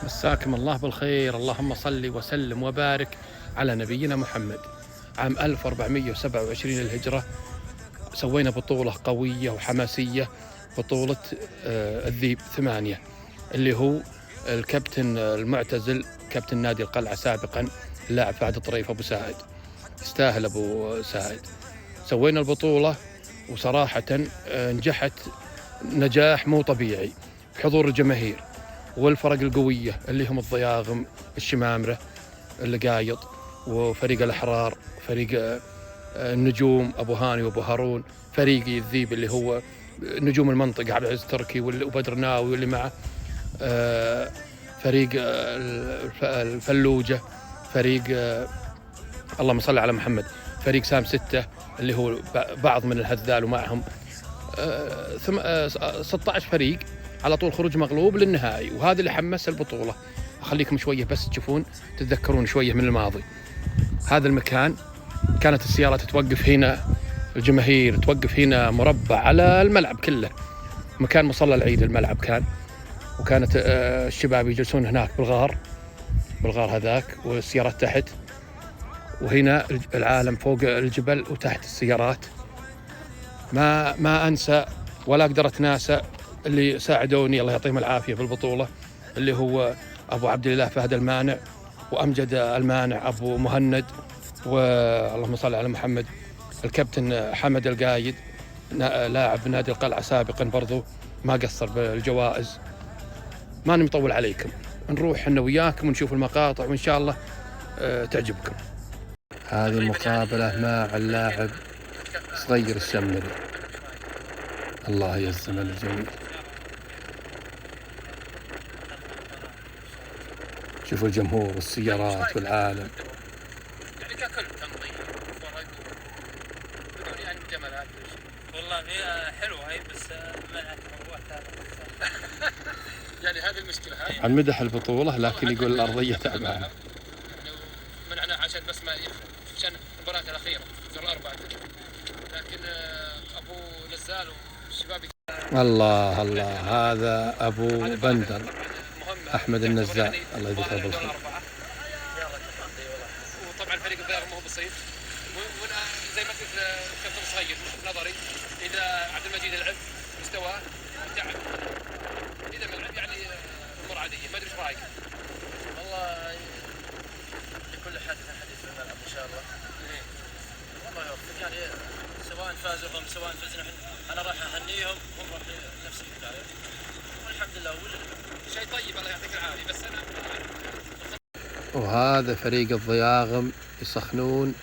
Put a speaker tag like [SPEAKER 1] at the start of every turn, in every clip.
[SPEAKER 1] مساكم الله بالخير، اللهم صل وسلم وبارك على نبينا محمد. عام 1427 للهجرة سوينا بطولة قوية وحماسية، بطولة الذيب 8، اللي هو الكابتن المعتزل كابتن نادي القلعة سابقا اللاعب فهد الطريف أبو ساعد. يستاهل أبو ساعد. سوينا البطولة وصراحة نجحت نجاح مو طبيعي بحضور الجماهير والفرق القوية اللي هم الضياغم، الشمامرة، القايط، وفريق الأحرار، فريق النجوم أبو هاني وأبو هارون، فريقي الذيب اللي هو نجوم المنطقة عبد العزيز تركي وبدر ناوي واللي معه، فريق الفلوجة، فريق اللهم صل على محمد، فريق سام 6 اللي هو بعض من الهذال ومعهم 16 فريق على طول خروج مغلوب للنهائي. وهذا اللي حمس البطولة. أخليكم شوية بس تشوفون تتذكرون شوية من الماضي. هذا المكان كانت السيارات توقف هنا، الجماهير توقف هنا مربع على الملعب كله، مكان مصلى العيد الملعب كان، وكانت الشباب يجلسون هناك بالغار هذاك، والسيارات تحت، وهنا العالم فوق الجبل وتحت السيارات. ما أنسى ولا أقدر أتناسى اللي ساعدوني الله يعطيهم العافية في البطولة، اللي هو أبو عبد الله فهد المانع، وأمجد المانع أبو مهند، واللهم صل على محمد الكابتن حمد القايد لاعب نادي القلعة سابقا برضو ما قصر بالجوائز. ماني مطول عليكم، نروح احنا وياكم ونشوف المقاطع وإن شاء الله تعجبكم. هذه مقابلة مع اللاعب صغير الشمري، الله يا الزمن الجميل. شوفوا الجمهور والسيارات والعالم.
[SPEAKER 2] يعني ككل تنظيم فرق بدون يعني جمالات. والله هي حلوه هي بس ما يعني هذه المشكله هاي.
[SPEAKER 1] عن مدح البطولة لكن يقول الأرضية تعبانة.
[SPEAKER 2] منعنا عشان بس ما يدخل عشان المباراة الأخيرة زر 4، لكن أبو نزال والشباب
[SPEAKER 1] الله هذا أبو بندر أحمد النزال الله يذكره بالخير.
[SPEAKER 2] وطبعا فريق الضياغم هو بسيط، زي ما قلت كابتن صغير نظري إذا عبد المجيد العب مستواه تعب، إذا ما لعب يعني الأمور عادية. ما أدري إيش رأيك؟ والله لكل حدث حديث في الملعب إن شاء الله. والله يوفقك يعني، سواء فازوا هم سواء فزنا أنا راح أهنيهم هم راح نفس الحكاية، والحمد لله شيء طيب الله يعطيك العافية. بس أنا
[SPEAKER 1] وهذا فريق الضياغم يسخنون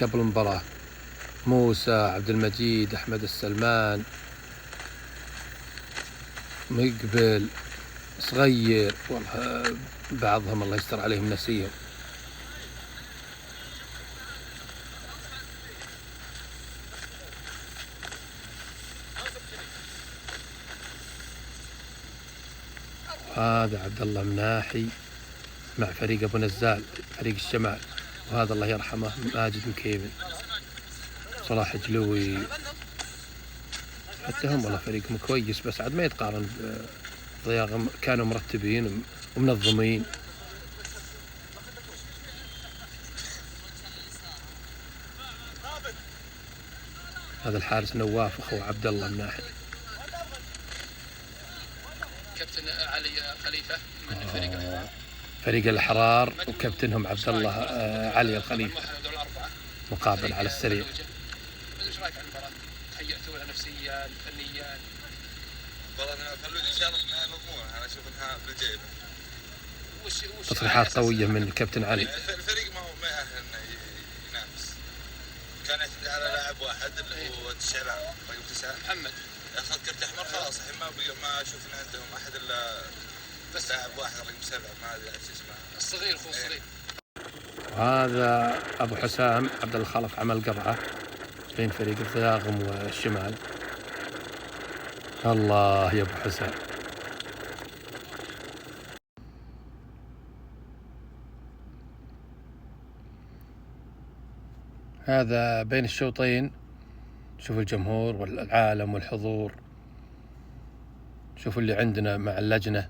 [SPEAKER 1] قبل المباراة، موسى، عبد المجيد، أحمد السلمان، مقبل، صغير، والله بعضهم الله يستر عليهم نسيهم. هذا عبد الله مناحي مع فريق أبو نزال فريق الشمال، وهذا الله يرحمه ماجد مكيمن، صلاح جلوي، حتى هم والله فريقهم كويس بس عاد ما يتقارن بضياغم، كانوا مرتبين ومنظمين. هذا الحارس نواف أخو عبد الله مناحي.
[SPEAKER 2] كابتن علي خليفة من فريق
[SPEAKER 1] فريق الأحرار وكابتنهم عبد الله علي الخليفة، مقابل على السريع.
[SPEAKER 2] ايش رايك عن المباراة؟ تهيأتوا لها نفسيا فنيا؟
[SPEAKER 3] والله انا فلوج ان شاء الله انها مضمونه، انا اشوف انها بالجيبه.
[SPEAKER 1] تصريحات قوية من كابتن علي.
[SPEAKER 3] الفريق ما يأهل انه ينافس، كان يعتمد على لاعب واحد اللي هو الشعلان رقم 9 محمد، اخذ كرت احمر خلاص الحين ما اشوف ان عندهم احد الا بس لاعب واحد رقم 7 ما ادري ايش اسمه
[SPEAKER 2] الصغير، اخو الصغير.
[SPEAKER 1] وهذا أبو حسام عبد الخلف عمل قرعة بين فريق الضياغم والشمال. الله يا أبو حسام. هذا بين الشوطين، شوفوا الجمهور والعالم والحضور، شوفوا اللي عندنا مع اللجنة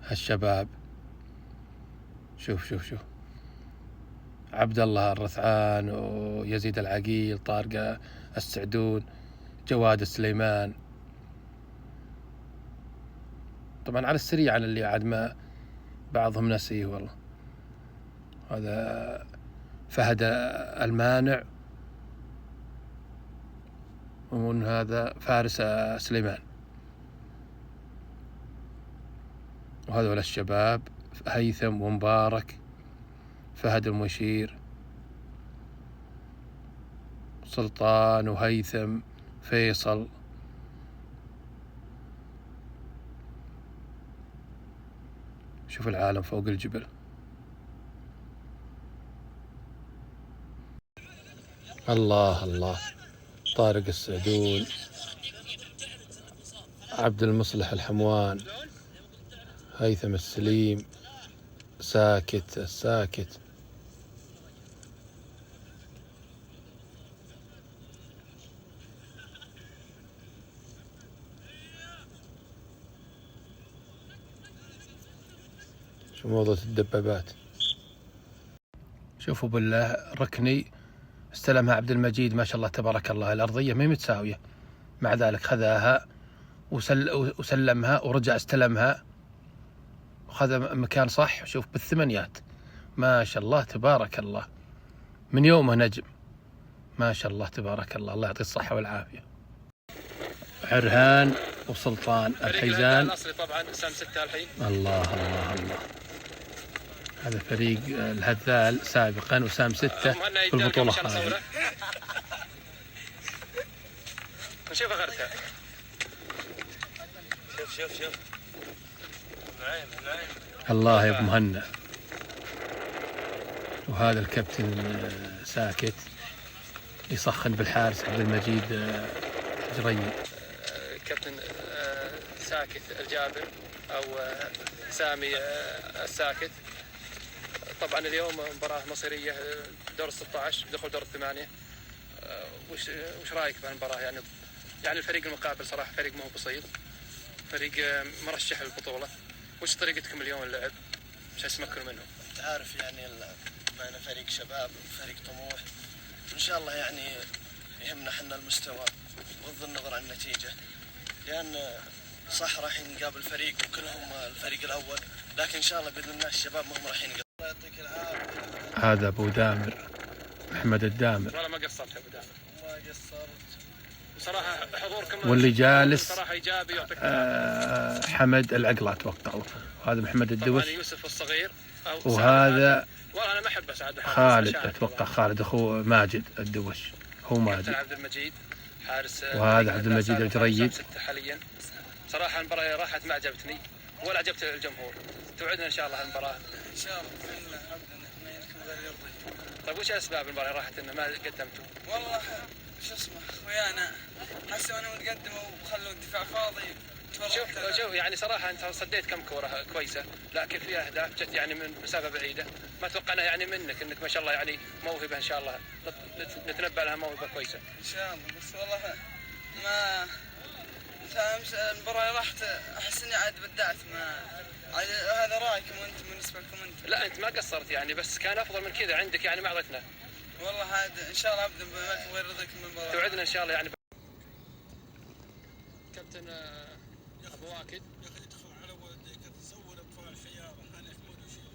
[SPEAKER 1] هالشباب شوف عبد الله الرثعان ويزيد العقيل، طارق السعدون، جواد السليمان. طبعا على السريع على اللي عاد ما بعضهم نسيه والله. هذا فهد المانع، ومن هذا فارس سليمان. وهذول الشباب هيثم ومبارك، فهد المشير، سلطان وهيثم، فيصل. شوف العالم فوق الجبل. الله، طارق السعدون، عبد المصلح الحموان، هيثم السليم، الساكت. شو موضوع الدبابات؟ شوفوا بالله، ركني استلمها عبد المجيد ما شاء الله تبارك الله، الأرضية ما متساوية، مع ذلك خذاها وسلمها ورجع استلمها وخذ مكان صح. شوف بالثمانيات ما شاء الله تبارك الله، من يومه نجم ما شاء الله تبارك الله، الله يعطيه الصحة والعافية. عرهان وسلطان الحيزان
[SPEAKER 2] الأصلي طبعا سام 6 الحين.
[SPEAKER 1] الله. هذا فريق الهذال سابقا وسام 6 في البطولة هذه.
[SPEAKER 2] نشوف غرتها. شوف العين.
[SPEAKER 1] الله يا ابو مهنا. وهذا الكابتن ساكت يسخن بالحارس عبد المجيد جريد.
[SPEAKER 2] كابتن ساكت الجابر او سامي الساكت. طبعا اليوم مباراة مصيرية، دور 16 دخول دور 8. وش رايك بهالمباراة؟ يعني الفريق المقابل صراحة فريق ما هو بسيط، فريق مرشح للبطولة. وش طريقتكم اليوم اللعب؟ مش هسمكن منهم.
[SPEAKER 4] انت عارف يعني معنا فريق شباب وفريق طموح، وان شاء الله يعني يهمنا حنا المستوى بغض النظر عن النتيجة، لأن صح راح نقابل فريق وكلهم الفريق الأول، لكن إن شاء الله بإذن الله الشباب ما هم راح ينقابل. الله يعطيك العافية.
[SPEAKER 1] هذا أبو دامر، محمد الدامر.
[SPEAKER 2] والله ما قصرت يا أبو دامر.
[SPEAKER 4] ما قصرت.
[SPEAKER 2] بصراحة حضوركم
[SPEAKER 1] واللي جالس
[SPEAKER 2] صراحة إيجابي يعطيك
[SPEAKER 1] حمد العقلة أتوقع، وهذا محمد الدوش.
[SPEAKER 2] طبعا يوسف الصغير.
[SPEAKER 1] وهذا
[SPEAKER 2] والله أنا ما أحب أسعد
[SPEAKER 1] خالد، أتوقع خالد أخوه ماجد الدوش، هو ماجد.
[SPEAKER 2] عبد المجيد حارس.
[SPEAKER 1] وهذا عبد المجيد الجريد.
[SPEAKER 2] حاليا صراحة المباراة راحت ما عجبتني ولا عجبت الجمهور. توعدنا إن شاء الله المباراة.
[SPEAKER 4] إن شاء الله بإذن الله نتمنى لكم غير يرضي.
[SPEAKER 2] طيب وش أسباب المباراة راحت إنه ما قدمتوا؟
[SPEAKER 4] والله شو اسمه أخويانا حسوا أنهم تقدموا وخلوا الدفاع فاضي.
[SPEAKER 2] شوف يعني صراحة أنت صديت كم كورة كويسة، لكن في أهداف جت يعني من مسافة بعيدة ما توقعنا يعني منك، إنك ما شاء الله يعني موهبة إن شاء الله نتنبأ لها موهبة كويسة.
[SPEAKER 4] إن شاء الله، بس والله ما المباراة راحت أحس إني عاد بدعت. ما هذا رأيكم أنتم بالنسبة لكم أنتم.
[SPEAKER 2] لا أنت ما قصرت يعني، بس كان أفضل من كذا عندك يعني ما أعطيتنا.
[SPEAKER 4] والله هذا إن شاء الله أبدأ بملكم غير رضيكم من المباراة.
[SPEAKER 2] توعدنا إن شاء الله يعني. كابتن أبو واكد.
[SPEAKER 5] يا أخي ادخل على ولدك تزود أطفال خيار أنا حمود وشيل.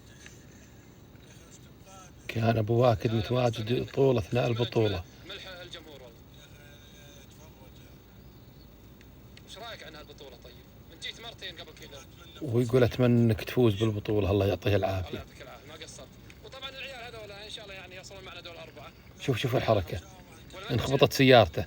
[SPEAKER 1] كان أبو واكد متواجد طول أثناء البطولة.
[SPEAKER 2] ملح الجمهور والله. ايش رايك عن هالبطوله؟ طيب انت جيت مرتين قبل كذا
[SPEAKER 1] ويقول أتمنى إنك تفوز بالبطولة، الله يعطيه العافية.
[SPEAKER 2] الله يعطيك العافيه ما قصرت. وطبعا العيال هذول ان شاء الله يعني يصلون معنا دور 4.
[SPEAKER 1] شوف الحركة، انخبطت سيارته.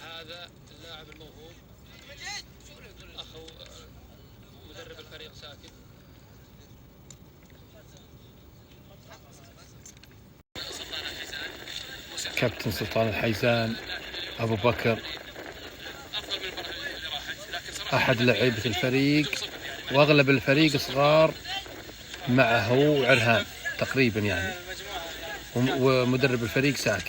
[SPEAKER 2] هذا اللاعب الموهوب اخو مدرب الفريق ساكت.
[SPEAKER 1] كابتن سلطان الحيزان أبو بكر، أحد لعيبة الفريق، وأغلب الفريق صغار معه عرهان. تقريبا يعني، ومدرب الفريق ساكت.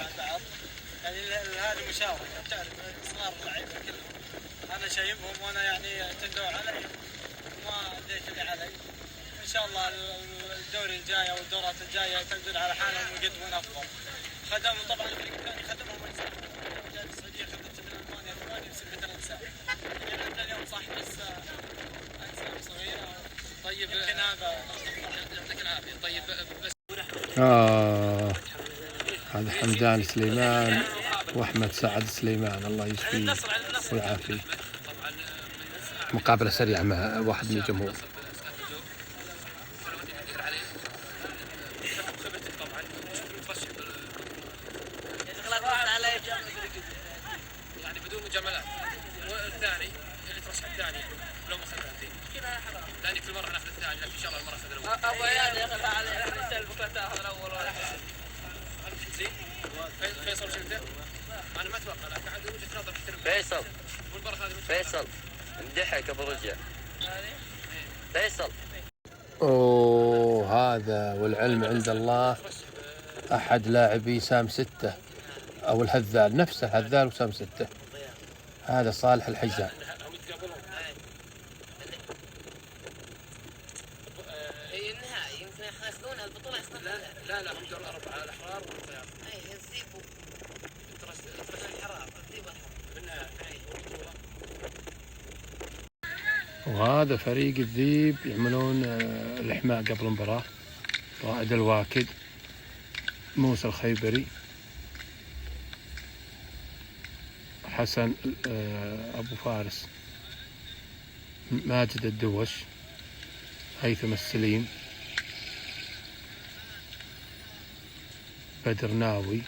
[SPEAKER 4] يعني هذه مشاركه، تعرف صغار اللعيبه كلهم انا شايفهم وانا يعني اعتمدوا علي وما اديت اللي علي. ان شاء الله الدوري الجاي او الدورات الجايه يعتمدون على حالهم ويقدمون افضل. خدموا طبعا الفريق الثاني خدمهم من سنه، جاء السعوديه خدمت من المانيا 8 بسبب 3 ساعات. يعني عندنا اليوم صح بس اجسام صغيره. طيب يمكن هذا
[SPEAKER 2] يعطيك العافيه. طيب بس
[SPEAKER 1] هذا حمدان سليمان واحمد سعد سليمان، الله يشفيه ويعافيه. مقابله سريعه مع واحد من الجمهور.
[SPEAKER 2] يعني بدون مجاملات. والثاني اللي ترشح الثاني لو ما اخذها انت ثاني كل مره ناخذ الثاني، لكن ان شاء الله المره اخذ الاول. ابو عيال ياخذ عليه يسلبك تاخذ الاول ولا زين. فيصل وش انت؟ انا ما اتوقع، لكن عندي وجهه نظر احترم فيصل انضحك ابو رجع فيصل.
[SPEAKER 1] هذا والعلم عند الله احد لاعبي سام 6 او الهذال، نفسه هذال وسام 6، هذا صالح الحجام.
[SPEAKER 6] النهائي يمكن ياخذون البطوله،
[SPEAKER 2] لا هم دور الاربعه الاحرار والطيار.
[SPEAKER 6] الزيبو الحرار
[SPEAKER 1] وهذا فريق الذيب يعملون الإحماء قبل المباراة. رائد الواكد، موسى الخيبري، حسن أبو فارس، ماجد الدوش، هيثم السليم، بدر ناوي،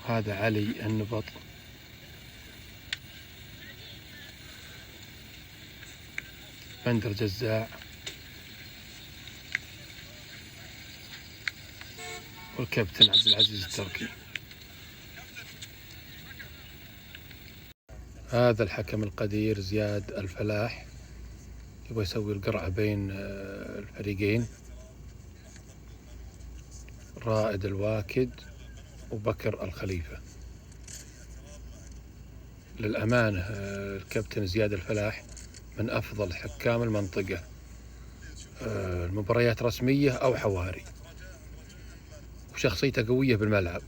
[SPEAKER 1] هذا علي النبط، بندر جزاع، والكابتن عبد العزيز التركي. هذا الحكم القدير زياد الفلاح يبغى يسوي القرعة بين الفريقين، رائد الواكد وبكر الخليفة. للأمانة الكابتن زياد الفلاح من أفضل حكام المنطقة، المباريات رسمية أو حواري، وشخصيته قوية بالملعب.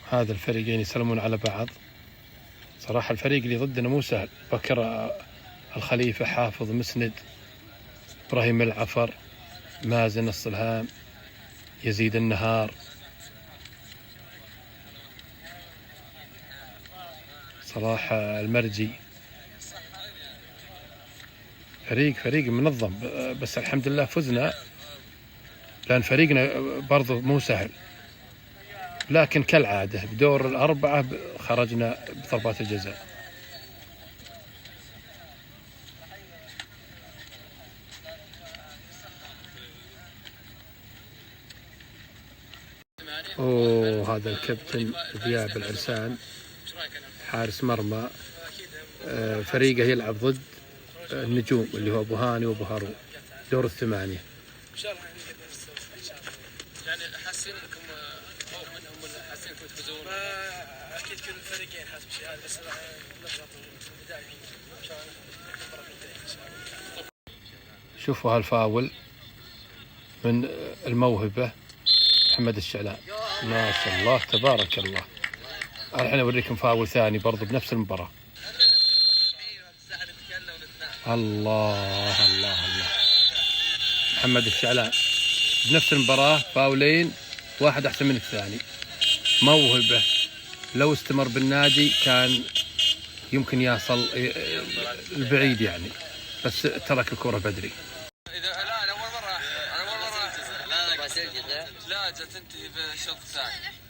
[SPEAKER 1] هذا الفريقين يسلمون على بعض. صراحة الفريق اللي ضدنا مو سهل، بكر الخليفة، حافظ مسند، إبراهيم العفر، مازن الصلهام، يزيد النهار، صلاح المرجي. فريق منظم، بس الحمد لله فزنا، لأن فريقنا برضو مو سهل، لكن كالعادة بدور الأربعة خرجنا بضربات الجزاء. هذا الكابتن ذياب العرسان، حارس مرمى، فريقه يلعب ضد النجوم اللي هو أبو هاني وأبو هارون، دور الثمانية.
[SPEAKER 2] ان شاء الله يعني حاسين انكم خوف منهم، حاسين انكم تفوزون؟
[SPEAKER 4] اكيد كل الفريقين حاسب شيء هذا، بس نضغط البدايه ان شاء الله المباراه الجايه ان شاء الله.
[SPEAKER 1] شوفوا هالفاول من الموهبة محمد الشعلان، ما شاء الله تبارك الله. الحين أوريكم فاول ثاني برضو بنفس المباراة. الله الله الله، محمد الشعلان بنفس المباراة فاولين، واحد أحسن من الثاني. موهبة، لو استمر بالنادي كان يمكن يصل البعيد يعني، بس ترك الكرة بدري.
[SPEAKER 3] لا انا اول مره لا جت تنتهي بالشوط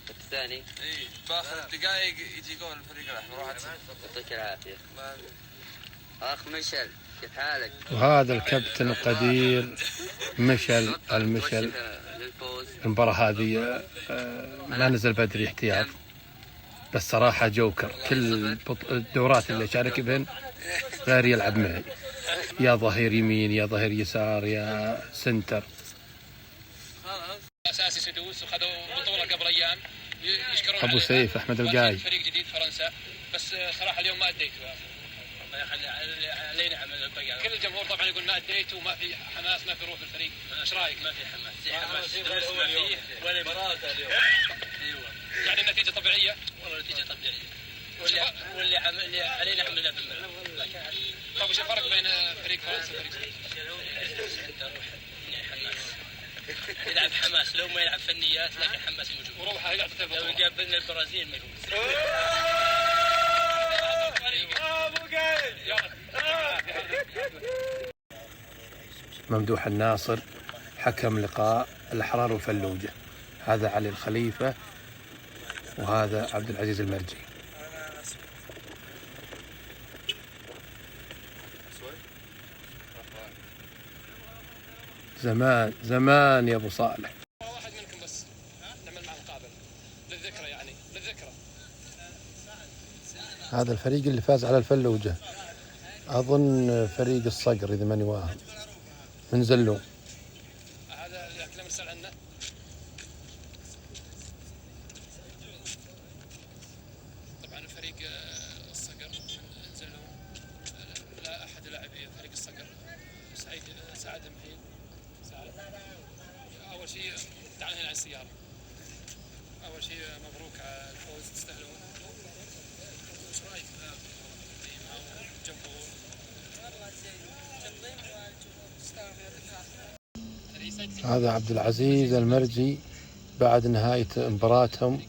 [SPEAKER 3] الثاني. اي باخر الدقائق يجي جول الفريق الاحمر.
[SPEAKER 6] يعطيك العافيه اخ مشل، كيف حالك؟
[SPEAKER 1] وهذا الكابتن القدير مشل المشل،
[SPEAKER 6] للفوز
[SPEAKER 1] المباراة هذه ما نزل بدري احتياط، بس صراحة جوكر. كل الدورات اللي شارك بهن غير يلعب معي، يا ظهير يمين يا ظهير يسار يا سنتر.
[SPEAKER 2] اساسي سدوس وخذوا بطوله قبل ايام يشكرون
[SPEAKER 1] ابو سيف احمد القاي.
[SPEAKER 2] فريق جديد فرنسا، بس صراحه اليوم ما اديت. علينا عمل البقاء. كل الجمهور طبعا يقول ما اديت وما في حماس، ما في روح بالفريق. ايش رايك؟ ما في حماس. ولا مباراه اليوم. ايوه يعني النتيجه طبيعيه. والله النتيجه طبيعيه. واللي علينا عملنا في الملعب. طيب وش الفرق بين فريق فرنسا وفريق يلعب حماس، لو ما يلعب فنيات لكن حماس موجود وروحه يلعب في البطولة. لو قابلنا البرازيل ما يفوز.
[SPEAKER 1] ممدوح الناصر حكم لقاء الأحرار والفلوجة. هذا علي الخليفة وهذا عبد العزيز المرجي. زمان زمان يا ابو صالح.
[SPEAKER 2] واحد منكم بس نعمل معه مقابله للذكرى، يعني للذكرى.
[SPEAKER 1] هذا الفريق اللي فاز على الفلوجة، اظن فريق الصقر اذا ماني واهم، من زلوم.
[SPEAKER 2] هذا اللي اكلم رسال عنه. طبعا فريق الصقر من زلوم، لا احد لاعبي فريق الصقر سعد مهيل. اول شيء تعال هنا على السياره. اول شيء مبروك على الفوز، تستاهلون. وش رايك الجمهور؟
[SPEAKER 1] هذا عبد العزيز المرجي بعد نهاية مباراتهم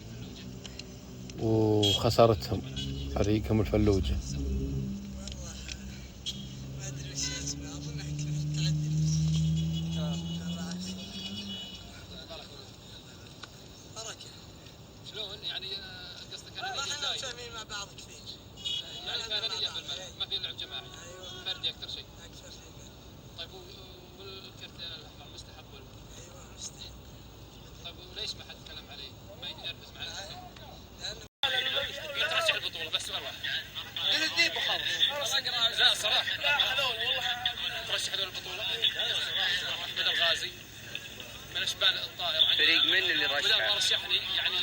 [SPEAKER 1] وخسارتهم فريقهم الفلوجة.
[SPEAKER 2] شلون يعني قصدك انا احنا مساهمين مع بعض كثير، يعني فعليا بالملعب ما في لعب جماعي، فردي اكثر شيء. طيب والكرت الاحمر مستحق ولا؟ ايوه مستحق. طيب وليش ما حد تكلم عليه؟ ما ينرفز معنا؟ ترشح البطوله بس والله. الذيب وخلاص. لا صراحه هذول والله ترشح هذول البطوله. احمد الغازي من اشبال الطائر عندنا. فريق من اللي رشح؟ رشحني يعني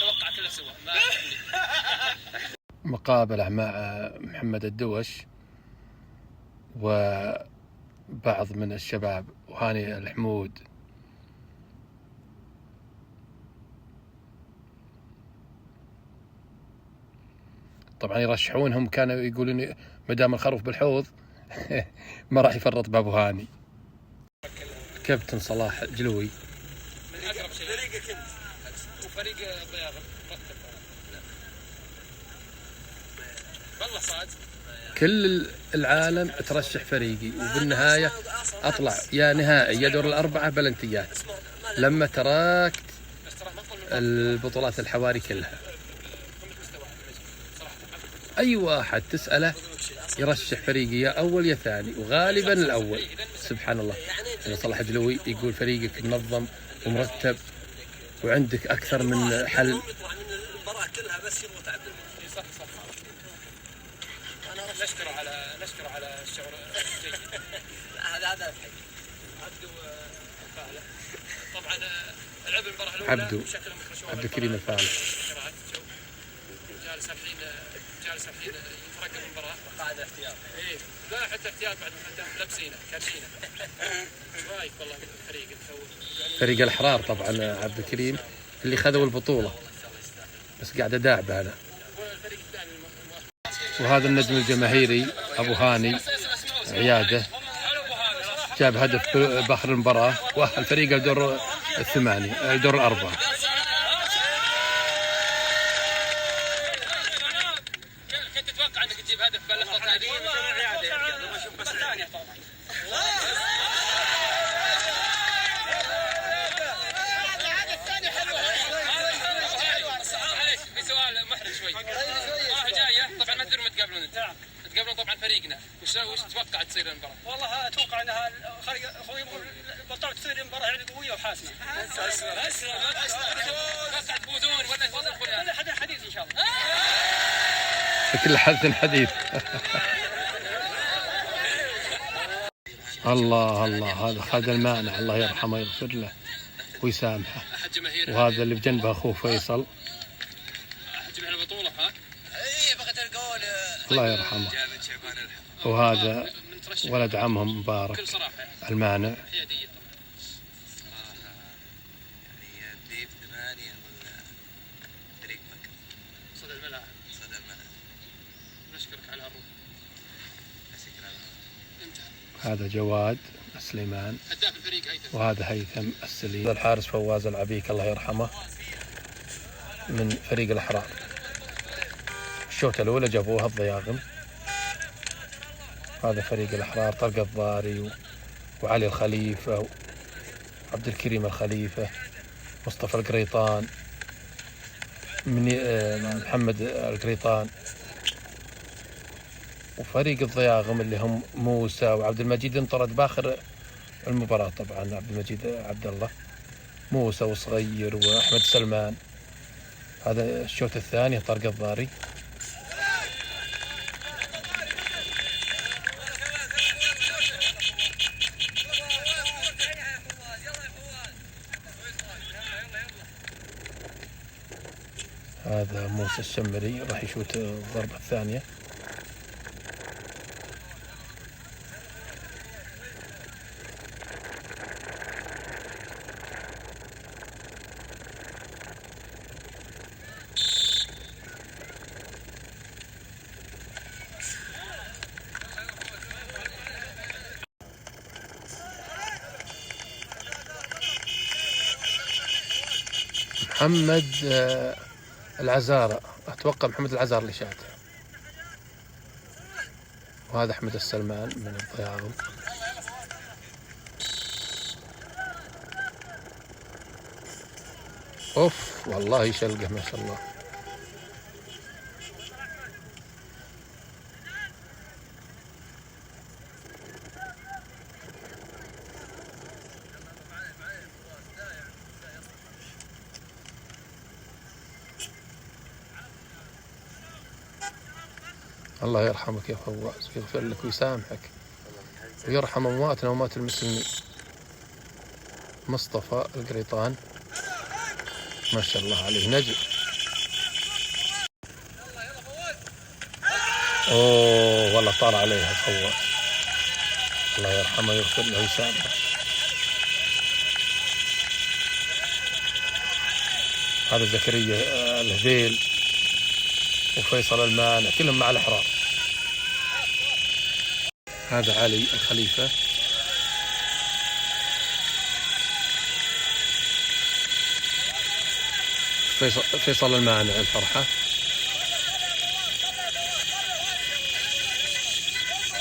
[SPEAKER 2] توقع كله سوا ما عجبني.
[SPEAKER 1] مقابلة مع محمد الدوش وبعض من الشباب وهاني الحمود. طبعا يرشحونهم، كانوا يقولون مدام الخروف بالحوض ما راح يفرط بابو هاني. كابتن صلاح جلوي
[SPEAKER 2] من اقرب شيء فريقك انت وفريق ضياغ مرتب. والله صاد
[SPEAKER 1] كل العالم ترشح فريقي، وبالنهاية أطلع يا نهائي يا دور الأربعة بلنتيات لما تركت البطولات الحواري كلها. أي واحد تسأله يرشح فريقي يا أول يا ثاني، وغالبا الأول. سبحان الله. يعني صلاح جلوي يقول فريقك منظم ومرتب وعندك أكثر من حل.
[SPEAKER 2] نشكره على الشعور الجيد. هذا الحقيقي. طبعا لعب المباراه الاولى بشكل مخشوع.
[SPEAKER 1] عبد الكريم الفاعل
[SPEAKER 2] جالس الحين يترقب المباراه. قاعد احتياط. ايه لا حتى احتياط بعد ما لابسينه كارشينه. ايش رايك والله بالفريق
[SPEAKER 1] فريق الأحرار؟ طبعا عبد الكريم اللي خذوا البطولة، بس قاعد أداعبه أنا. وهذا النجم الجماهيري أبو هاني عيادة جاب هدف بآخر المباراة وأهل فريقه دور الثمانية دور الأربعة.
[SPEAKER 2] كنت تتوقع انك تجيب هدف باللحظة هذه؟ في سؤال محرج شوي. جايه طبعا ما تدرون تقابلون انت. تقابلون طبعا فريقنا، وش تتوقع تصير المباراة؟ والله اتوقع انها اخوي يبغون
[SPEAKER 5] بطلت تصير مباراه يعني قويه وحاسمه. بس لا تفوزون ولا حدث حديث ان شاء الله.
[SPEAKER 1] كل حدث حديث. الله الله، هذا خالد المانع الله يرحمه ويغفر له ويسامحه. وهذا اللي بجنبه اخوه فيصل الله يرحمه. وهذا ولد عمهم مبارك المانع. هذا جواد سليمان، وهذا هيثم السليم. هذا الحارس فواز العبيك الله يرحمه من فريق الأحرار. الشوطة الأولى جابوها الضياغم. هذا فريق الأحرار، طلق الضاري وعلي الخليفة وعبد الكريم الخليفة، مصطفى القريطان، محمد القريطان، وفريق الضياغم اللي هم موسى وعبد المجيد انطرد باخر المباراة. طبعا عبد المجيد عبد الله، موسى وصغير وأحمد سلمان. هذا الشوط الثاني طرق الضاري. هذا موسى الشمري راح يشوت الضربة الثانية. محمد العزارة، أتوقع محمد العزارة اللي شاته. وهذا أحمد السلمان من الضياغم. أوف والله يشلقه ما شاء الله. الله يرحمك يا فواز ويغفر لك ويسامحك ويرحم أمواتنا وأموات المسلمين. مصطفى القريطان ما شاء الله عليه نجم. أوه والله طار عليها فواز، الله يرحمه ويغفر له ويسامحه. هذا زكريا الهذيل وفيصل المانع كلهم مع الأحرار. هذا علي الخليفة. فيصل المانع الفرحة.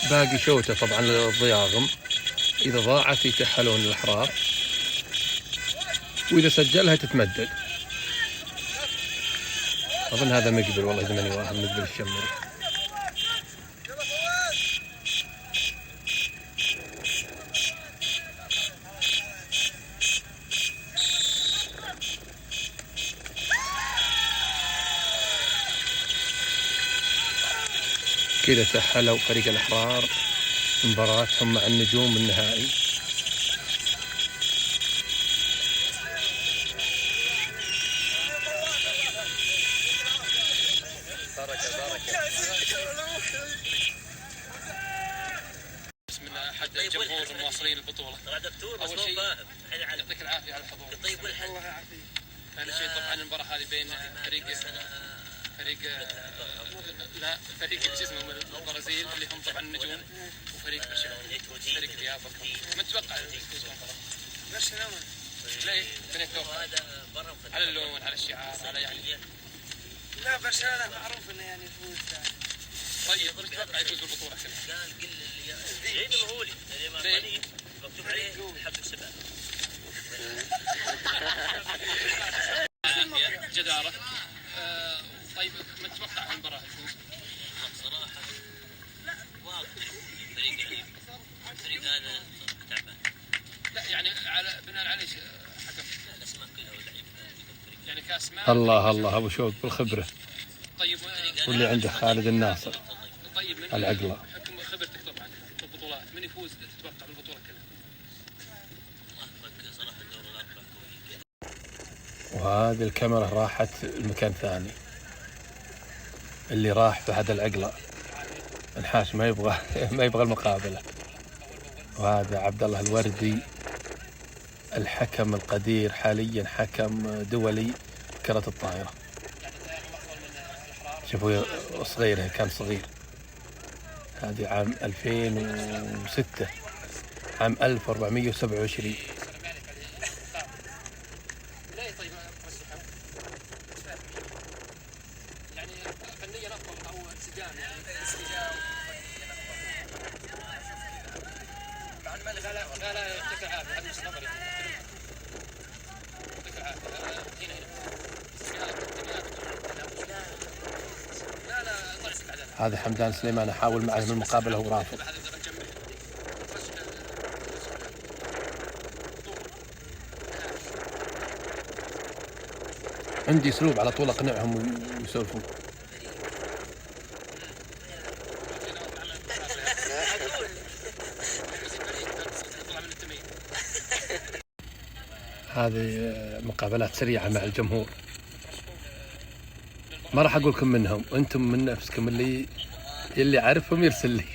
[SPEAKER 1] باقي شوطة طبعا للضياغم، إذا ضاعت يتأهلون الأحرار، وإذا سجلها تتمدد. أظن هذا مقبل والله إذا ماني واهم، مقبل الشمري. كذا تأهلوا فريق الأحرار مباراتهم مع النجوم النهائي.
[SPEAKER 2] بسم الله أحد جمهور المواصلين البطولة. أول شيء يعطيك العافية على الحضور. الله يعافيك. ثاني شيء طبعا المباراة هذه بين فريق لا فريق شو اسمه البرازيل اللي هم طبعا النجوم، وفريق برشلونة فريق ديابكم. ما تتوقع تفوز المباراة؟ برشلونة. ليه؟ من يتوقع؟ على اللون، على الشعار، على يعني. لا برشلونة معروف انه يعني يفوز. طيب وش تتوقع يفوز بالبطولة كلها؟ قال قل عيد المهولي اليماني مكتوب عليه حب الشباب. جدارة. طيب ما تتوقع المباراة تفوز؟ صراحة لا واضح فريق هذا تعبان. لا يعني يعني كاس مال.
[SPEAKER 1] الله ابو شوق بالخبره.
[SPEAKER 2] طيب
[SPEAKER 1] واللي عنده خالد الناصر
[SPEAKER 2] طيب من
[SPEAKER 1] العقله.
[SPEAKER 2] حكم خبرتك طبعا بالبطولات، من يفوز تتوقع بالبطوله كلها؟
[SPEAKER 1] وهذه الكاميرا راحت المكان ثاني، اللي راح بعد العقله الحاش ما يبغى المقابله. وهذا عبد الله الوردي الحكم القدير حاليا، حكم دولي كرة الطائرة. شوفوا صغير، كان صغير. هذه عام 2006، عام 1427.
[SPEAKER 2] يعني فنيا افضل او انسجام، يعني انسجام. مع الملك لا يعطيك العافيه، هذا مش نظري. يعطيك العافيه. هنا لا الله يسلمك عدالة.
[SPEAKER 1] هذا حمدان سليمان، أحاول معه من المقابلة وهو رافض. عندي اسلوب على طول اقنعهم ويسولفون. هذه مقابلات سريعة مع الجمهور، ما راح اقول لكم منهم، انتم من نفسكم اللي عارفهم يرسل لي.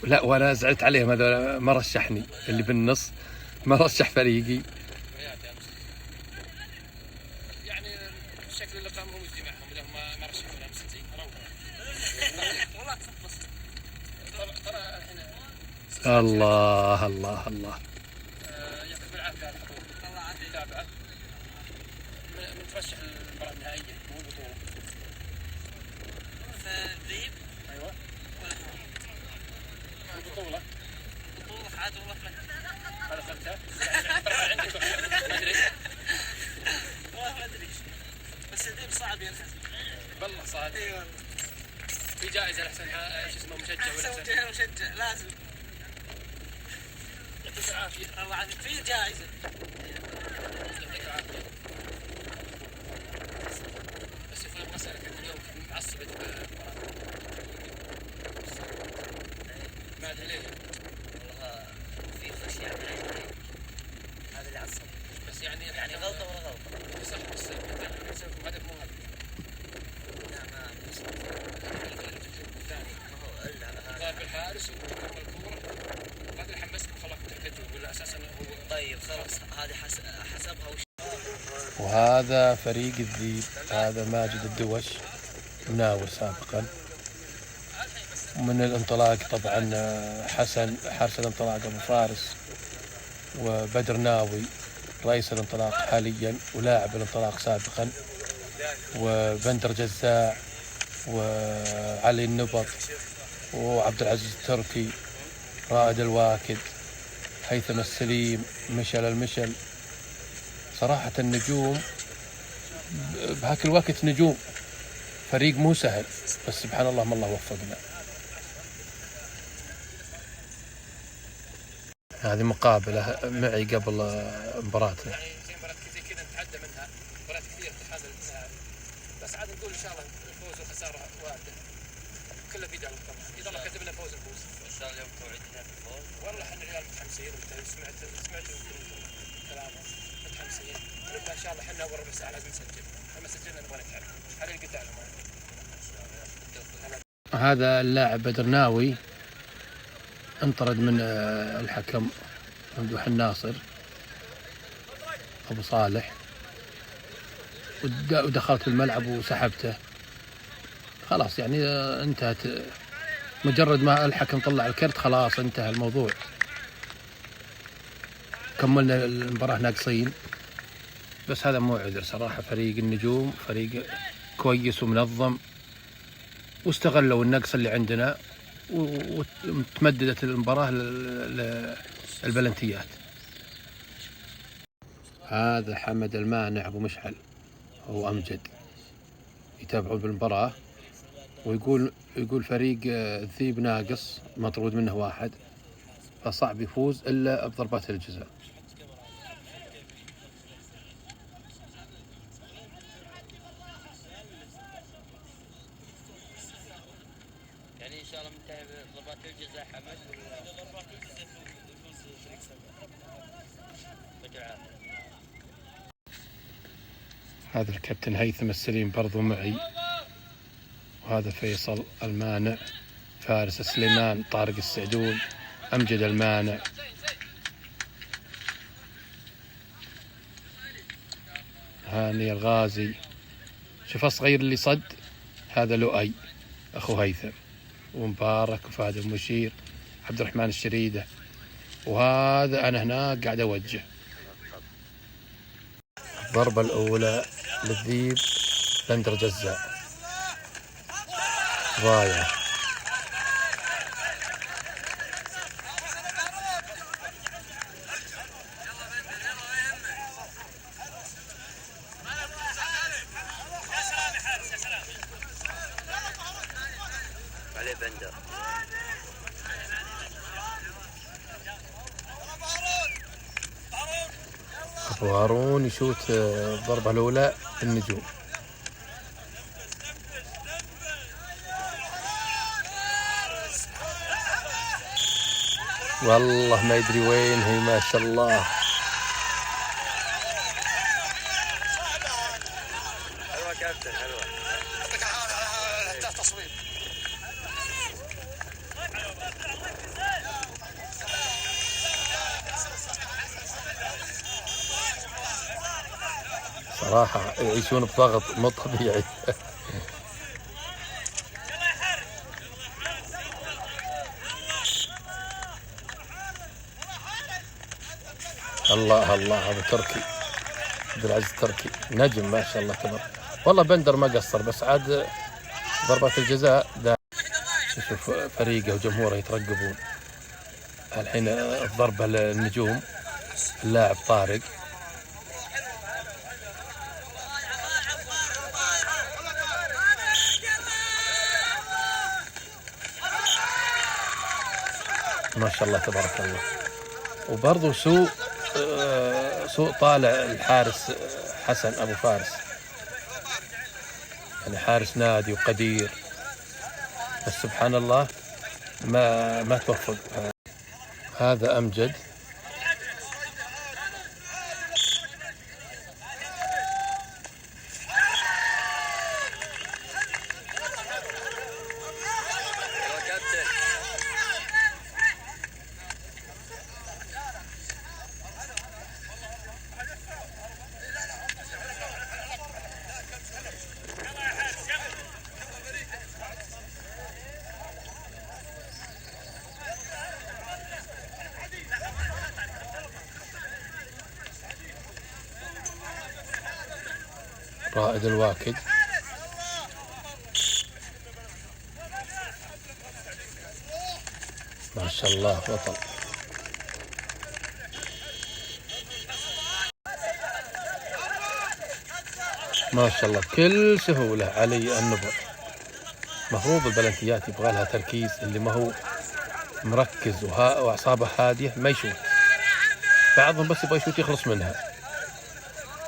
[SPEAKER 1] لا وانا زعلت عليهم، هذا ما رشحني، اللي بالنص ما رشح فريقي.
[SPEAKER 2] يعني الشكل اللي قاموا وجدي معهم اللي هم ما رشحوا ولا مسنتين والله ترى الحين
[SPEAKER 1] الله الله الله.
[SPEAKER 2] يعطيكم العافيه على الحضور. الله يعافيك. متابعه من ترشح المباراه النهائيه مو البطوله.
[SPEAKER 6] فالذيب
[SPEAKER 2] ايوه البطوله
[SPEAKER 6] عاد والله
[SPEAKER 2] هذا خدتها عندك ما ادري
[SPEAKER 6] والله ما ادري، بس الذيب صعب ينحس.
[SPEAKER 2] والله صعب.
[SPEAKER 6] اي والله
[SPEAKER 2] في جائزه لحسن شو اسمه مشجع ولا
[SPEAKER 6] احسن
[SPEAKER 2] حسن.
[SPEAKER 6] مشجع لازم.
[SPEAKER 2] يعطيك العافيه.
[SPEAKER 6] الله يعافيك. في جائزه.
[SPEAKER 2] يعطيك العافيه. بس في مساله اليوم معصبه ما ادري ليه.
[SPEAKER 6] والله في خشيه هذا اللي عصب،
[SPEAKER 2] بس يعني
[SPEAKER 6] غلطه ورا غلطه.
[SPEAKER 2] صح، بس الهدف مو هذا.
[SPEAKER 6] لا ما
[SPEAKER 2] الثاني
[SPEAKER 6] ما هو الا
[SPEAKER 2] ضارب الحارس وكمل الكوره، هذا اللي حمسكم خلاكم تحتجوا ولا اساسا هو.
[SPEAKER 6] طيب خلاص هذه حسبها وش.
[SPEAKER 1] وهذا فريق الذيب، هذا ماجد الدوش مناور سابقا. ومن الانطلاق طبعا حسن حارس الانطلاق ابو فارس، وبدر ناوي رئيس الانطلاق حاليا ولاعب الانطلاق سابقا، وبندر جزاع وعلي النبط وعبد العزيز التركي، رائد الواكد، هيثم السليم، مشل المشل. صراحة النجوم بهاك الوقت نجوم، فريق مو سهل، بس سبحان الله ما الله وفقنا. هذه مقابلة معي قبل مباراتنا.
[SPEAKER 2] يعني زي مباراه زي كذا نتعدى منها، مباريات كثير تحازل منها، بس عاد نقول ان شاء الله الفوز والخساره وارده، كله بيد الله طبعا. اذا الله كتب لنا فوز نفوز.
[SPEAKER 6] ان شاء الله اليوم توعدنا بالفوز.
[SPEAKER 2] والله احنا العيال متحمسين، سمعت كلامهم متحمسين. نبغى ان شاء الله احنا اول ربع ساعه لازم نسجل، لما سجلنا نبغى نتعب. هذا القتال
[SPEAKER 1] هذا اللاعب بدر ناوي انطرد من الحكم ممدوح الناصر ابو صالح، ودخلت الملعب وسحبته. خلاص يعني انتهت، مجرد ما الحكم طلع الكرت خلاص انتهى الموضوع. كملنا المباراة ناقصين، بس هذا مو عذر صراحة. فريق النجوم فريق كويس ومنظم، واستغلوا النقص اللي عندنا وتمددت المباراة للبلنتيات. هذا حمد المانع أبو مشعل هو أمجد يتابعون بالمباراة، ويقول فريق الذيب ناقص، مطرود منه واحد، فصعب يفوز إلا بضربات الجزاء.
[SPEAKER 6] يعني ان شاء الله منتهي بضربات الجزاء حمد ضربات الجزاء
[SPEAKER 1] هذا الكابتن هيثم السليم برضو معي، وهذا فيصل المانع، فارس سليمان، طارق السعدون، أمجد المانع، هاني الغازي. شوف الصغير اللي صد هذا لؤي أخو هيثم، ومبارك وفهد المشير، عبد الرحمن الشريدة، وهذا أنا هناك قاعد أوجه. الضربة الأولى للذيب بندر جزاء ضايع.
[SPEAKER 6] عليه بندر.
[SPEAKER 1] أبو هارون يشوت الضربة الأولى النجوم. والله ما يدري وين هي، ما شاء الله.
[SPEAKER 6] حلوة كابتن حلوة.
[SPEAKER 1] صراحة يعيشون بضغط مو طبيعي. الله الله، هذا تركي عبد العزيز تركي نجم ما شاء الله تبارك. والله بندر ما قصر، بس عاد ضربات الجزاء شوف فريقه وجمهوره يترقبون. الحين الضربة للنجوم، اللاعب طارق. ما شاء الله تبارك الله. وبرضه سوء طالع الحارس حسن أبو فارس، يعني حارس نادي وقدير، بس سبحان الله ما توفق. هذا أمجد، رائد الواكد. ما شاء الله بطل. ما شاء الله بكل سهولة علي النبر. مفروض البلنتيات يبغى لها تركيز، اللي ما هو مركز وأعصابه هادية ما يشوت. بعضهم بس يبغى يشوت يخلص منها.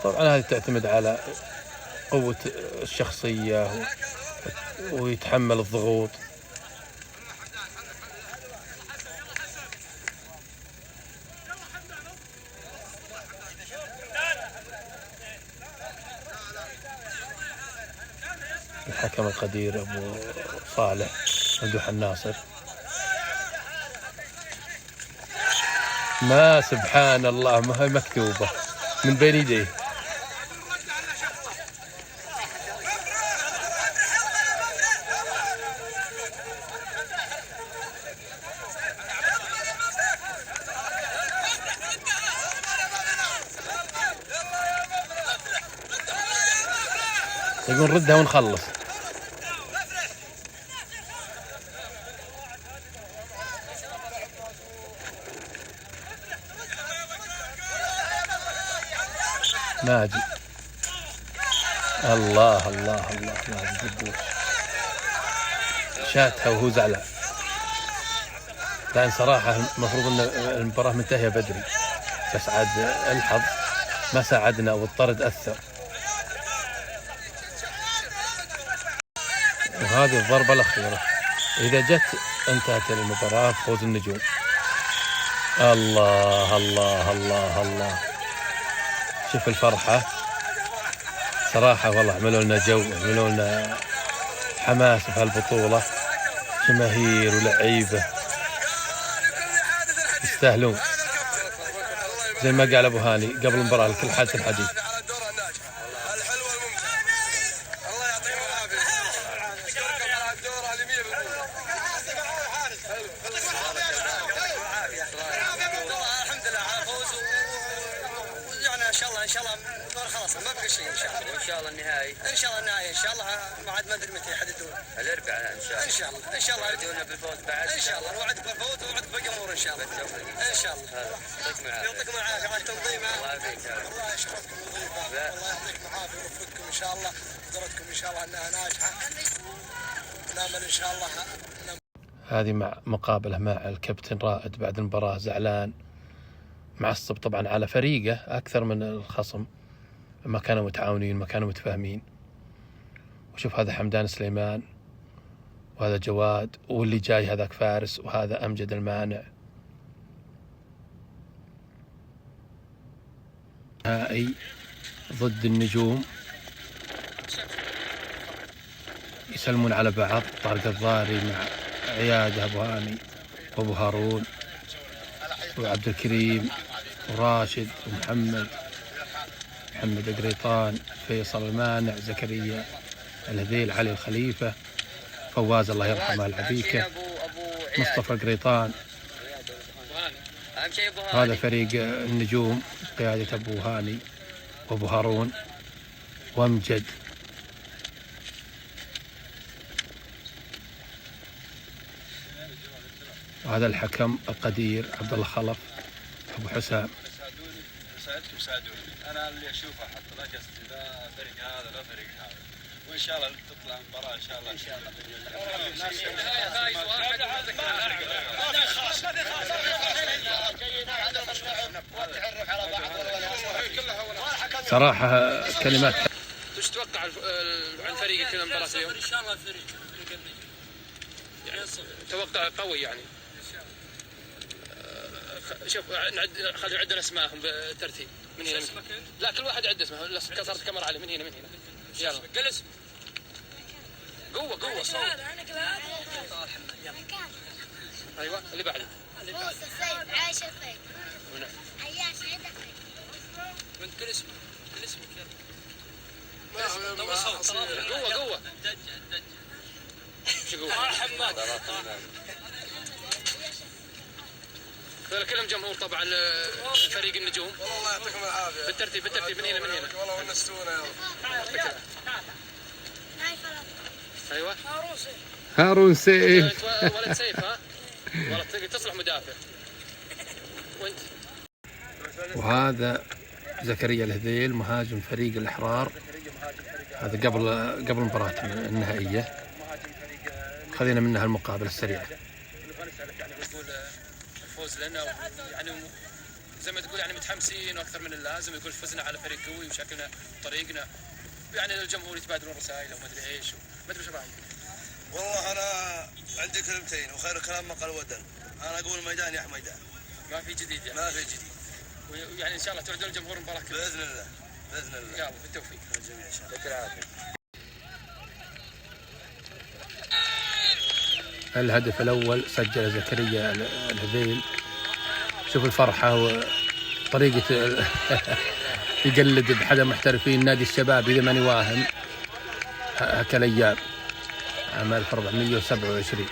[SPEAKER 1] طبعا هذه تعتمد على قوة الشخصية ويتحمل الضغوط. الحكم القدير أبو صالح ممدوح الناصر. ما سبحان الله، ما هي مكتوبة من بين يديه. يقول ردها ونخلص. ناجي، الله الله الله، ناجي قدوش شاتها وهو زعلان. لأن صراحة المفروض أن المباراة منتهية بدري، بس عاد الحظ ما ساعدنا والطرد أثر. وهذه الضربة الأخيرة إذا جت انتهت المباراة بفوز النجوم. الله الله الله الله، شوف الفرحة صراحة، والله عملوا لنا جو، عملوا لنا حماس في هالبطولة، جماهير ولعيبة يستاهلون. زي ما قال أبو هاني قبل المباراة لكل حادث الحديث.
[SPEAKER 4] ان شاء الله خلاص ما بقى شيء ان شاء الله.
[SPEAKER 6] وان شاء الله النهائي
[SPEAKER 4] ان شاء الله النهائي ان شاء الله، ما عاد ما ادري متى يحددون.
[SPEAKER 6] الاربعاء ان شاء الله.
[SPEAKER 4] ان شاء الله ان شاء الله
[SPEAKER 6] يدونا بالفوز بعد
[SPEAKER 4] ان شاء الله. نوعدك بالفوز ونوعدك بالجمهور ان شاء الله. ان شاء الله. يعطيكم العافيه على التنظيم.
[SPEAKER 6] الله يعافيك.
[SPEAKER 4] الله يشرفكم ويضيفكم. الله يعطيكم العافيه ويوفقكم ان شاء الله. قدرتكم ان شاء الله انها ناجحه. نامل ان شاء الله.
[SPEAKER 1] هذه مع مقابلة مع الكابتن رائد بعد المباراة، زعلان معصب طبعا على فريقه أكثر من الخصم، ما كانوا متعاونين ما كانوا متفاهمين. وشوف هذا حمدان سليمان وهذا جواد، واللي جاي هذاك فارس، وهذا أمجد المانع. نهائي ضد النجوم، يسلمون على بعض. طارق الضاري مع عياد أبو هاني وأبو هارون وعبد الكريم وراشد ومحمد قريطان، فيصل المانع، زكريا الهذيل، علي الخليفة، فواز الله يرحمه العبيكة، مصطفى قريطان. هذا فريق النجوم قيادة أبو هاني وأبو هارون وأمجد. وهذا الحكم القدير عبد الله خلف أبو حسام.
[SPEAKER 7] ساعدوني انا اللي اشوفه حتى، لا قصدي لا فريق هذا لا فريق هذا، وان شاء الله تطلع مباراه ان شاء الله. ان شاء الله
[SPEAKER 1] صراحة كلمات.
[SPEAKER 2] وش تتوقع عن فريقك المباراة اليوم؟
[SPEAKER 5] ان شاءالله الفريق
[SPEAKER 2] يعني توقع قوي يعني. شوف خلي يعدون اسمائهم بالترتيب من هنا. لا كل واحد يعد اسمه. كسرت كاميرا عليه من هنا يلا جلس. قوة ايوه اللي بعده.
[SPEAKER 8] موسى السيد عايشة الخير. عياش عيد الخير.
[SPEAKER 5] وانت كل اسمك
[SPEAKER 2] قوة شو قوة؟
[SPEAKER 5] حماد.
[SPEAKER 2] هذول كلهم جمهور طبعا فريق النجوم.
[SPEAKER 7] الله يعطيكم العافيه.
[SPEAKER 2] بالترتيب من هنا
[SPEAKER 7] والله ونستونا يا
[SPEAKER 2] ايوه
[SPEAKER 1] هارون سيف.
[SPEAKER 2] ولد سيف. ها والله تصلح مدافع. وانت
[SPEAKER 1] وهذا زكريا الهذيل مهاجم فريق الأحرار. هذا قبل المباراة النهائية خذينا منها المقابلة السريعة.
[SPEAKER 2] يعني بيقول الفوز لنا يعني زي ما تقول يعني متحمسين واكثر من اللازم. يقول فزنا على فريق قوي وشكلنا طريقنا، يعني الجمهور يتبادلون رسائل وما ادري ايش ما ادري ايش رايك.
[SPEAKER 3] والله انا عندي كلمتين، وخير الكلام ما قل ودل. انا اقول ميدان يا ميدان،
[SPEAKER 2] ما في جديد يعني.
[SPEAKER 3] ما في جديد،
[SPEAKER 2] ويعني ان شاء الله تعدون الجمهور مباراه كبيره
[SPEAKER 3] باذن الله باذن الله.
[SPEAKER 2] يلا بالتوفيق
[SPEAKER 3] للجميع ان شاء الله.
[SPEAKER 1] الهدف الأول سجل زكريا الهذيل. شوف الفرحة وطريقة يقلد بحد محترفين نادي الشباب إذا ماني واهم هكالأيام عام 1427.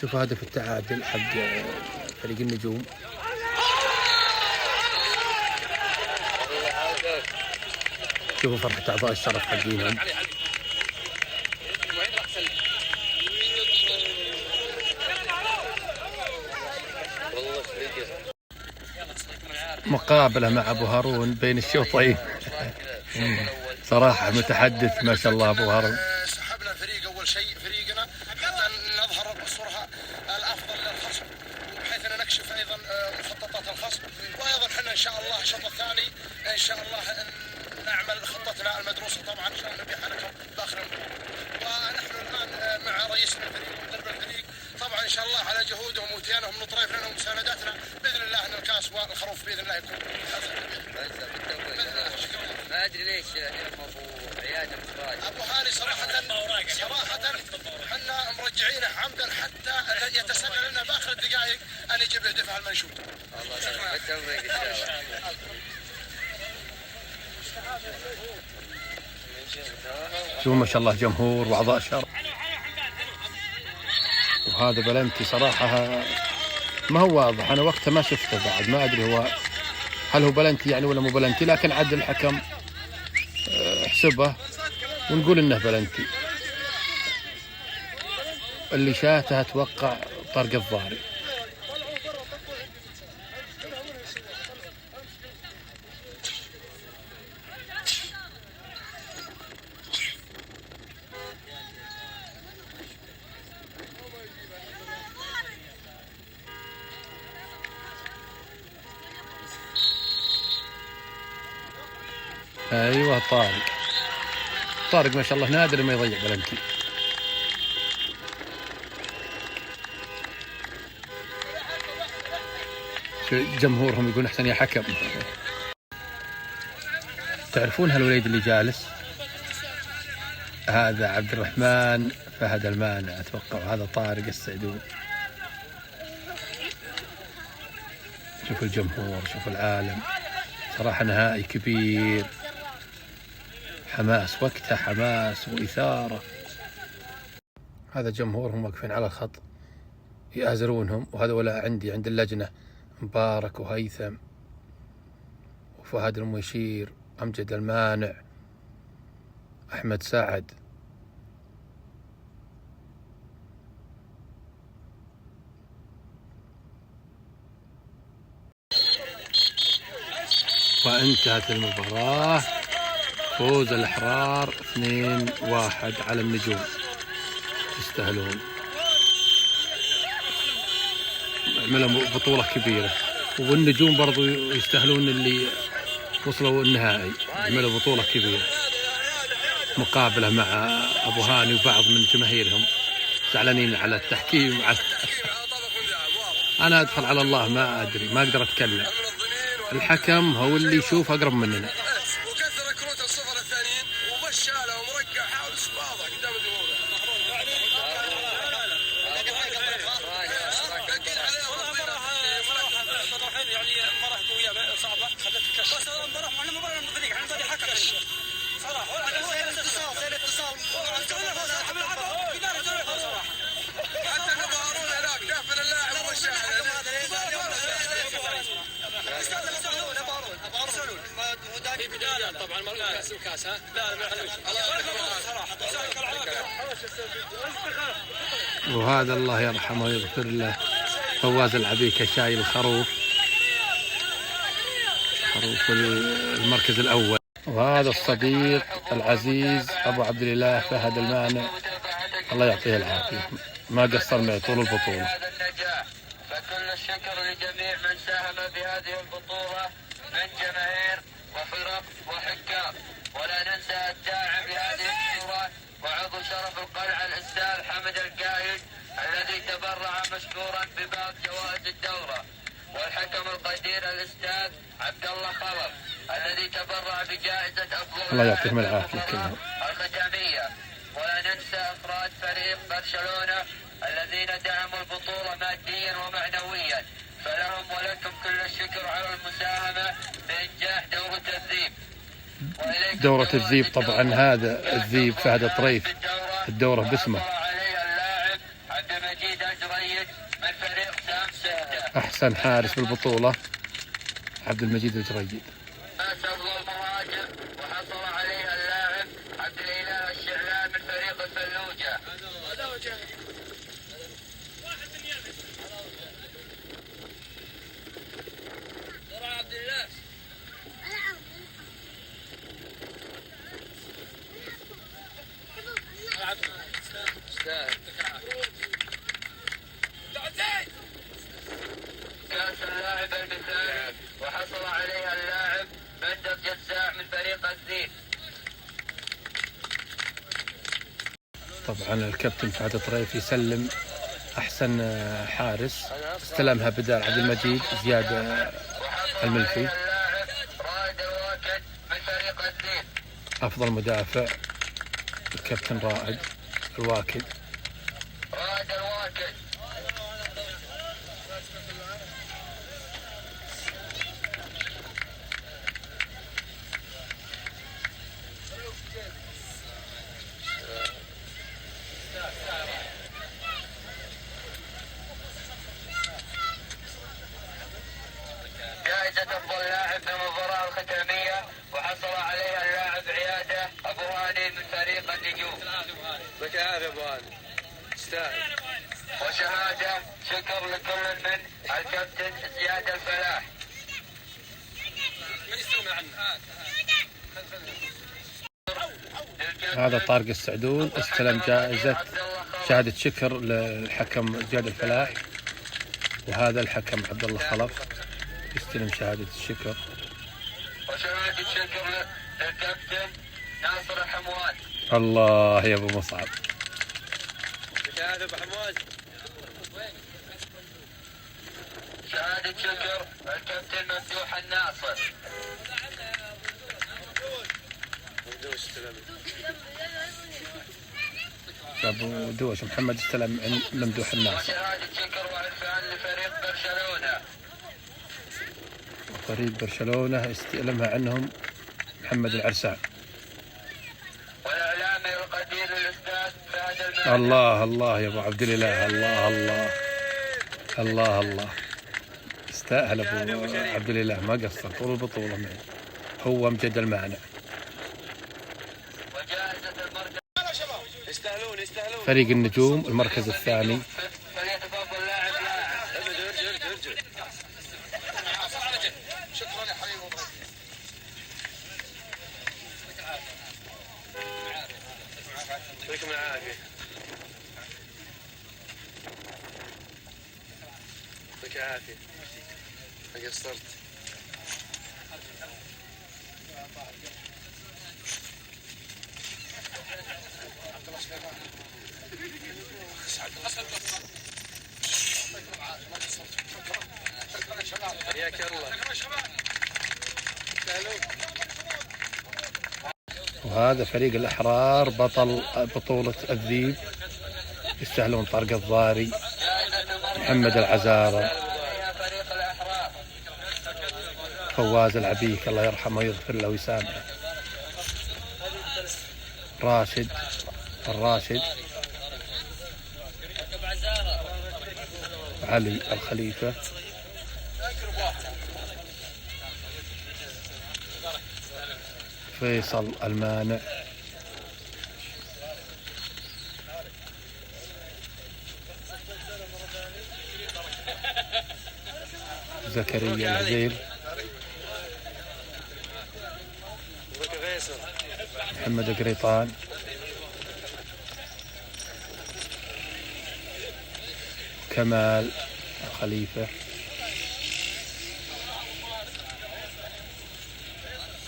[SPEAKER 1] شوف هدف التعادل حق فريق النجوم. شوفوا فرحة أعضاء الشرف حقينهم. مقابلة مع أبو هارون بين الشوطين. صراحة متحدث ما شاء الله أبو هارون.
[SPEAKER 3] سحبنا فريق
[SPEAKER 9] شاء الله على جهودهم وتيانهم من طريقنا ومساندتنا. باذن الله ان الكاس والخروف باذن الله يكون.
[SPEAKER 6] ما ادري ليش اليوم ابو عياد المفراج.
[SPEAKER 9] ابو هاني صراحه احنا مرجعينه عمدا حتى يتسنى لنا باخر الدقائق ان يجيب دفع المنشود.
[SPEAKER 6] الله بالتوفيق ان شاء الله.
[SPEAKER 1] شوفوا ما شاء الله جمهور واعضاء شرف. وهذا بلنتي صراحه ما هو واضح، انا وقتها ما شفته بعد، ما ادري هو هل هو بلنتي يعني ولا مو بلنتي، لكن عاد الحكم احسبه ونقول انه بلنتي. اللي شاته اتوقع طرق الضاري. ايوه طارق ما شاء الله نادر ما يضيع بلنتي. جمهورهم يقول احسن يا حكم. تعرفون هالوليد اللي جالس؟ هذا عبد الرحمن فهد المانع اتوقع، وهذا طارق السعدون. شوفوا الجمهور، شوفوا العالم، صراحة نهائي كبير، حماس وقتها، حماس وإثارة. هذا جمهورهم واقفين على الخط يآزرونهم، وهذا ولا عند اللجنة مبارك وهيثم وفهد المشير، أمجد المانع، أحمد سعد. وانتهت المباراة، فوز الأحرار 2-1 على النجوم. يستاهلون، عملوا بطولة كبيرة، والنجوم برضو يستاهلون اللي وصلوا النهائي، عملوا بطولة كبيرة. مقابلة مع أبو هاني وبعض من جماهيرهم زعلانين على التحكيم أنا أدخل على الله ما أدري، ما أقدر أتكلم. الحكم هو اللي يشوف أقرب مننا.
[SPEAKER 9] وكثر كروت الصفر الثانيين ومشاله ومرقع حاول واضح قدام الجمهور. يعني مباراة قوية صعبة خلت الكشف. بس المباراة معنا مباراة نظرية، احنا نظري حكم صراحة. الاتصال حتى نظهرون هناك دافن اللاعب ومشاهد. طبعا الكاس ها؟
[SPEAKER 1] وهذا الله يرحمه ويغفر له فواز العبيكة شايل الخروف المركز الأول. وهذا الصديق العزيز أبو عبد الله فهد المانع، الله يعطيه العافية، ما قصر معي طول البطولة.
[SPEAKER 6] فكل الشكر لجميع من ساهم بهذه البطولة من جماهير وفرق وحكام، ولا ننسى الداعم لهذه البطولة وعضو شرف القلعة الأستاذ حمد القايد الذي تبرع مشكورا ببعض جوائز الدورة، والحكم القدير الأستاذ عبد الله خلف الذي تبرع بجائزة أفضل
[SPEAKER 1] الله يعطيهم العافية كلهم
[SPEAKER 6] الختامية. ولا ننسى أفراد فريق برشلونة الذين دعموا البطولة ماديا ومعنويا، فلهم ولكم كل الشكر على المساهمة بإنجاح دورة الذيب.
[SPEAKER 1] دورة الذيب طبعا هذا الذيب فهد الطريف، الدورة باسمه.
[SPEAKER 6] اللاعب عبد المجيد الجريد من فريق سام 6.
[SPEAKER 1] أحسن حارس بالبطولة عبد المجيد الجريد.
[SPEAKER 6] أفضل المهاجم وحصل عليها اللاعب عبد الإله الشعلان من فريق الفلوجة. عبد الله كاس اللاعب المثالي وحصل عليها اللاعب مندب جزاع من فريق الذيب.
[SPEAKER 1] طبعا الكابتن فهد الطريف يسلم أحسن حارس استلمها بدال عبد المجيد زياد الملفي. أفضل مدافع الكابتن رائد الواكد.
[SPEAKER 6] جائزة أفضل لاعب في المباراة الختامية وحصل عليها اللاعب عيادة أبو هاني من فريق النجوم.
[SPEAKER 2] لك يا أبو هاني تستاهل.
[SPEAKER 6] وشهادة شكر لكل من الكابتن زياد الفلاح.
[SPEAKER 2] من يستلم عنه؟
[SPEAKER 1] هذا طارق السعدون استلم جائزة شهادة شكر للحكم زياد الفلاح، وهذا الحكم عبد الله خلف يستلم شهادة الشكر.
[SPEAKER 6] وشهادة شكر للكابتن ناصر حمواد.
[SPEAKER 1] الله يا ابو مصعب.
[SPEAKER 2] يا ابو حمواد.
[SPEAKER 6] شهادة شكر للكابتن ممدوح الناصر.
[SPEAKER 1] ابو دوش محمد استلم عند ممدوح الناصر.
[SPEAKER 6] وشهادة شكر وعرفان لفريق برشلونة.
[SPEAKER 1] فريق برشلونة استلمها عنهم محمد العرسان.
[SPEAKER 6] والإعلامي القدير الأستاذ فهد المالك.
[SPEAKER 1] الله يا ابو عبد الاله. الله استاهل ابو عبد الاله، ما قصر طول البطولة معي، هو مجد المعنى.
[SPEAKER 6] وجائزة المركز.
[SPEAKER 2] يستاهلون.
[SPEAKER 1] فريق النجوم المركز الثاني.
[SPEAKER 6] فليتفضل لاعب.
[SPEAKER 2] ارجع.
[SPEAKER 3] شكرا يا حبيبي.
[SPEAKER 2] يعطيكم العافية. يعطيك العافية. ما قصرت. حياك الله.
[SPEAKER 1] وهذا فريق الأحرار بطل بطولة الذيب، يستاهلون طارق الضاري، محمد العزارة، فواز العبيك الله يرحمه ويغفر له ويسامحه، راشد الراشد، علي الخليفة، فيصل المانع، زكريا الهذيل، محمد قريطان، كمال الخليفة،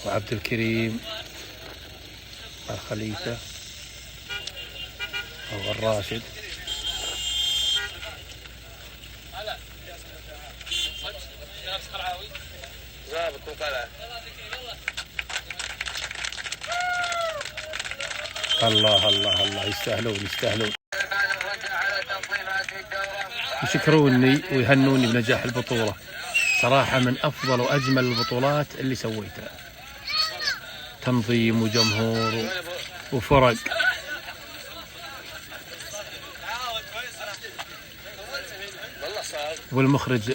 [SPEAKER 1] وعبد الكريم الخليفة، أو الراشد،
[SPEAKER 2] ضابط وقلعة.
[SPEAKER 1] الله يستاهلون يشكروني ويهنوني بنجاح البطولة، صراحة من أفضل وأجمل البطولات اللي سويتها، تنظيم وجمهور وفرق. والمخرج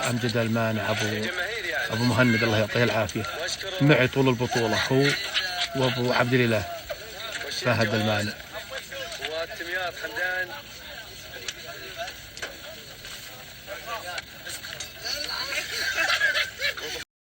[SPEAKER 1] أمجد المانع أبو مهند الله يعطيه العافية، معي طول البطولة، هو وأبو عبد الاله فهد المانع.
[SPEAKER 2] والتمياط حمدان